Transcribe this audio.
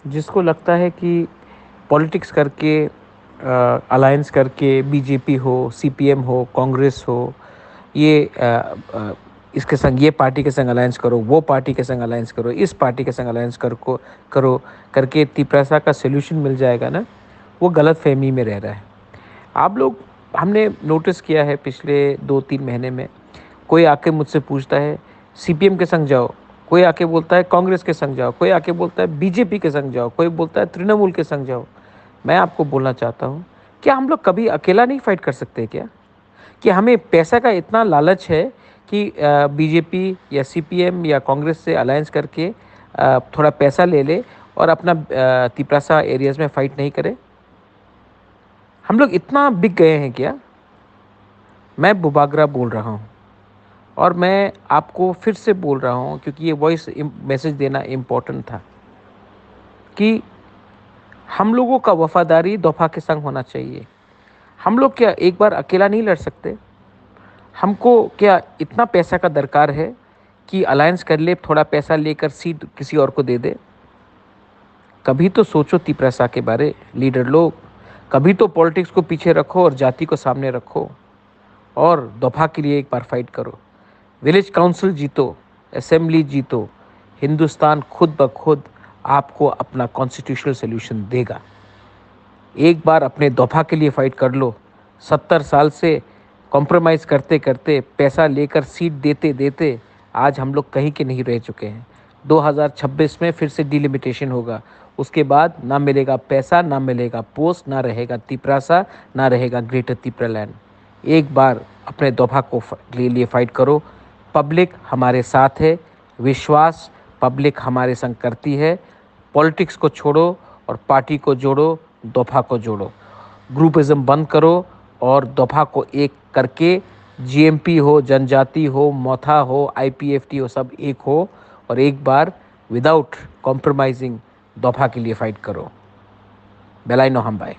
जिसको लगता है कि पॉलिटिक्स करके अलायंस करके बीजेपी हो, सीपीएम हो, कांग्रेस हो, ये इसके संग ये पार्टी के संग अलायंस करो, वो पार्टी के संग अलायंस करो, इस पार्टी के संग अलायंस करो करके तिपरासा का सोल्यूशन मिल जाएगा ना, वो गलत फहमी में रह रहा है। आप लोग, हमने नोटिस किया है पिछले 2-3 महीने में, कोई आके मुझसे पूछता है सीपीएम के संग जाओ, कोई आके बोलता है कांग्रेस के संग जाओ, कोई आके बोलता है बीजेपी के संग जाओ, कोई बोलता है तृणमूल के संग जाओ। मैं आपको बोलना चाहता हूँ, क्या हम लोग कभी अकेला नहीं फाइट कर सकते क्या? कि हमें पैसा का इतना लालच है कि बीजेपी या सीपीएम या कांग्रेस से अलायंस करके थोड़ा पैसा ले ले और अपना तिपरासा एरियाज़ में फ़ाइट नहीं करे? हम लोग इतना बिक गए हैं क्या? मैं बुबागरा बोल रहा हूँ और मैं आपको फिर से बोल रहा हूँ क्योंकि ये वॉइस मैसेज देना इम्पोर्टेंट था कि हम लोगों का वफादारी दफा के संग होना चाहिए। हम लोग क्या एक बार अकेला नहीं लड़ सकते? हमको क्या इतना पैसा का दरकार है कि अलायंस कर ले, थोड़ा पैसा लेकर सीट किसी और को दे दे? कभी तो सोचो तिपरासा के बारे, लीडर लोग। कभी तो पॉलिटिक्स को पीछे रखो और जाति को सामने रखो और दफा के लिए एक बार फाइट करो। विलेज काउंसिल जीतो, असेंबली जीतो, हिंदुस्तान खुद ब खुद आपको अपना कॉन्स्टिट्यूशनल सोल्यूशन देगा। एक बार अपने दफा के लिए फाइट कर लो। 70 साल से कॉम्प्रोमाइज़ करते करते, पैसा लेकर सीट देते देते आज हम लोग कहीं के नहीं रह चुके हैं। 2026 में फिर से डिलिमिटेशन होगा। उसके बाद ना मिलेगा पैसा, ना मिलेगा पोस्ट, ना रहेगा तिपरासा, ना रहेगा ग्रेटर तिपरालैंड। एक बार अपने दफा को के लिए फाइट करो। पब्लिक हमारे साथ है, विश्वास पब्लिक हमारे संग करती है। पॉलिटिक्स को छोड़ो और पार्टी को जोड़ो, दफा को जोड़ो। ग्रुपिज्म बंद करो और दफा को एक करके जीएमपी हो, जनजाति हो, मोथा हो, आईपीएफटी हो, सब एक हो और एक बार विदाउट कॉम्प्रोमाइजिंग दफा के लिए फाइट करो। बेलाइनो हम बाय।